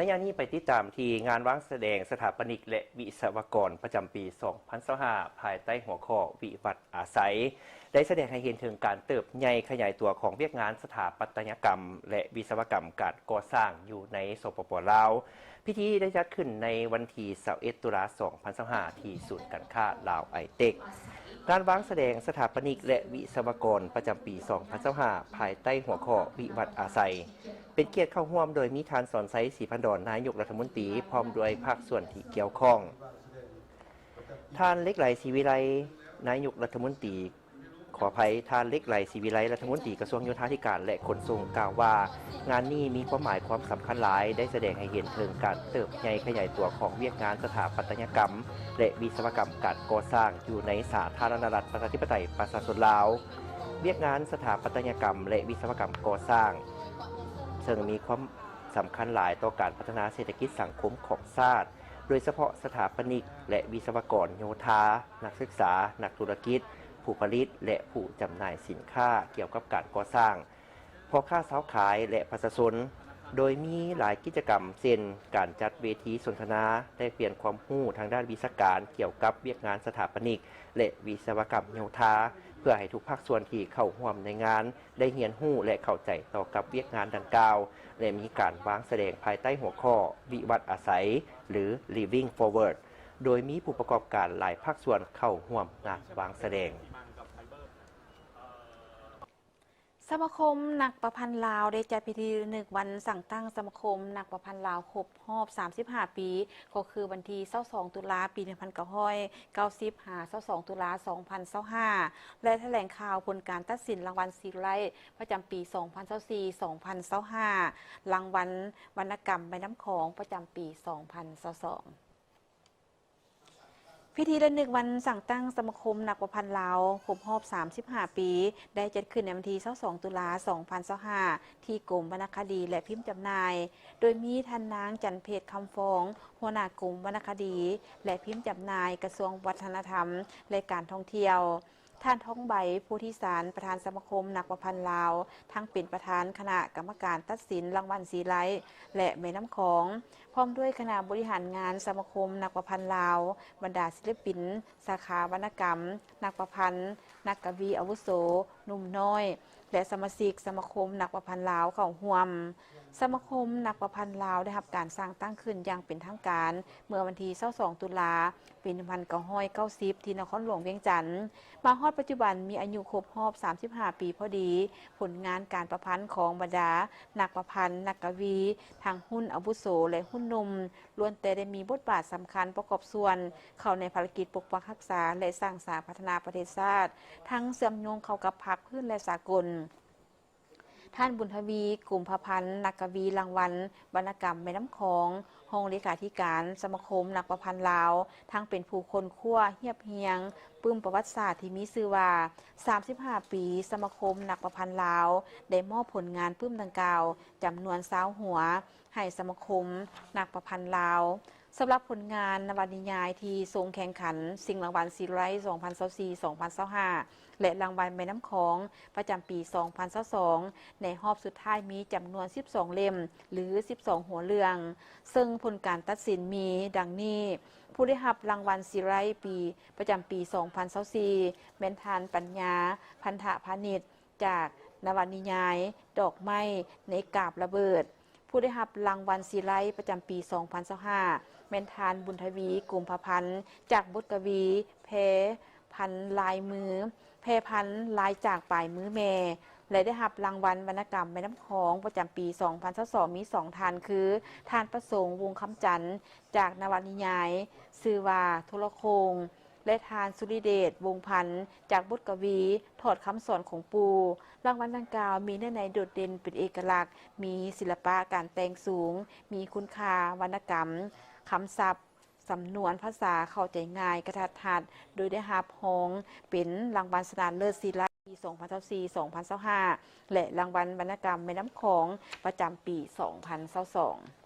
ระยะนี้ไปติดตามที่งานวางแสดงสถาปนิกและวิศวกรประจำปี 2025 ภายใต้หัวข้อวิวัฒน์อาศัยได้แสดงให้เห็นถึงการเติบใหญ่ขยายตัวของเวียกงานสถาปัตยกรรมและวิศวกรรมการก่อสร้างอยู่ในสปป.ลาวพิธีได้จัดขึ้นในวันที่21 ตุลาคม 2025 ที่ศูนย์การค้าลาวไอเทคการวางแสดงสถาปนิกและวิศวกรประจำปี 2025 ภายใต้หัวข้อวิวัฒน์อาศัยเป็นเกียรติเข้าร่วมโดยมีท่านสอนไซศรีพันดรนายกรัฐมนตรีพร้อมด้วยภาคส่วนที่เกี่ยวข้องท่านเล็กไหลศรีวิไลนายกรัฐมนตรีขออภัยท่านเล็กไหลศรีวิไลรัฐมนตรีกระทรวงโยธาธิการและขนส่งกล่าวว่างานนี้มีความหมายความสำคัญหลายได้แสดงให้เห็นถึงการเติบใหญ่ขยายตัวของเวียกงานสถาปัตยกรรมและวิศวกรรมการก่อสร้างอยู่ในสาธารณรัฐประชาธิปไตยประชาชนลาวเวียกงานสถาปัตยกรรมและวิศวกรรมก่อสร้างซึ่งมีความสำคัญหลายต่อการพัฒนาเศรษฐกิจสังคมของชาติโดยเฉพาะสถาปนิกและวิศวกรโยธานักศึกษานักธุรกิจผู้ผลิตและผู้จำหน่ายสินค้าเกี่ยวกับการก่อสร้างพ่อค้าสาวขายและประชาชนโดยมีหลายกิจกรรมเช่นการจัดเวทีสนทนาได้เปลี่ยนความรู้ทางด้านวิชาการเกี่ยวกับเวียกงานสถาปนิกและวิศวกรรมโยธาเพื่อให้ทุกภาคส่วนที่เข้าร่วมในงานได้เรียนรู้และเข้าใจต่อกับเวียกงานดังกล่าวและมีการวางแสดงภายใต้หัวข้อวิวัฒน์อาศัยหรือ Living Forward โดยมีผู้ประกอบการหลายภาคส่วนเข้าร่วมงานวางแสดงสมาคมนักประพันธ์ลาวได้จัดพิธี1 วันสั่งตั้งสมาคมนักประพันธ์ลาวครบรอบ35 ปีก็คือวันที่22 ตุลาปี1990หา22 ตุลา2025และแถลงข่าวผลการตัดสินรางวัลซีไรต์ประจำปี 2024-2025รางวัลวรรณกรรมใบน้ำของประจำปี 2022พิธี1 วันสั่งตั้งสมาคมนักประพันธ์ลาวครบรอบ35 ปีได้จัดขึ้นในวันที่22 ตุลาคม 2025ที่กรมวรรณคดีและพิมพ์จำหน่ายโดยมีท่านนางจันเพชรคำฟองหัวหน้ากรมวรรณคดีและพิมพ์จำหน่ายกระทรวงวัฒนธรรมและการท่องเที่ยวท่านท้องใบโพธิสารประธานสมาคมนักประพันธ์ลาวทั้งเป็นประธานคณะกรรมการตัดสินรางวัลซีไรต์และแม่น้ำของพร้อมด้วยคณะบริหารงานสมาคมนักประพันธ์ลาวบรรดาศิลปินสาขาวรรณกรรมนักประพันธ์นักกวีอาวุโสหนุ่มน้อยและสมาชิกสมาคมนักประพันธ์ลาวเข้าร่วมสมาคมนักประพันธ์ลาวได้รับการสร้างตั้งขึ้นอย่างเป็นทางการเมื่อวันที่22 ตุลาปี1990ที่นครหลวงเวียงจันทร์มาฮอดปัจจุบันมีอายุครบรอบ35 ปีพอดีผลงานการประพันธ์ของบรรดานักประพันธ์นักกวีทั้งหุ้นอาวุโสและหุ้นหนุ่มล้วนแต่ได้มีบทบาทสำคัญประกอบส่วนเข้าในภารกิจปกปักรักษาและสร้างสรรค์พัฒนาประเทศชาติทั้งเชื่อมโยงเข้ากับภาคพื้นและสากลท่านบุญทวีกลุ่มพพันธ์นักกวีรางวัลวรรณกรรมแม่น้ำของห้องเลขาธิการสมาคมนักประพันธ์ลาวทั้งเป็นผู้คนขั้วเฮียบเฮียงปื้มประวัติศาสตร์ที่มีชื่อว่า35 ปีสมาคมนักประพันธ์ลาวได้มอบผลงานปื้มดังกล่าวจำนวน20 หัวให้สมาคมนักประพันธ์ลาวสำหรับผลงานนวนิยายที่ทรงแข่งขันชิงรางวัลซีไรต์2024-2025และรางวัลแม่น้ำของประจำปี 2022ในรอบสุดท้ายมีจำนวน12 เล่มหรือ12 หัวเรื่องซึ่งผลการตัดสินมีดังนี้ผู้ได้รับรางวัลซีไรต์ปีประจำปี 2024แม่นทานปัญญาพันธะพาณิชย์จากนวนิยายดอกไม้ในกาบระเบิดผู้ได้รับรางวัลซีไรต์ประจำปี 2025แม่นทานบุญทวีกลุ่มพพันธ์จากบทกวีเพพันลายมือเพพันลายจากปลายมือแม่และได้รับรางวัลวรรณกรรมแม่น้ำของประจำปี 2022มี2 ท่านคือท่านประสงค์วงคำจันทร์จากนวนิยายชื่อว่าโทรโคงและทานสุริเดชวงพันธ์จากบทกวีถอดคำสอนของปูรางวัลดังกล่าวมีเนื้อในโดดเด่นเป็นเอกลักษณ์มีศิลปะการแต่งสูงมีคุณค่าวรรณกรรมคำศัพท์สำนวนภาษาเข้าใจง่ายกระทัดรัดโดยได้รับรองเป็นรางวัลชนะเลิศซีไรต์ปี 2024-2025และรางวัลวรรณกรรมแม่น้ำของประจำปี 2022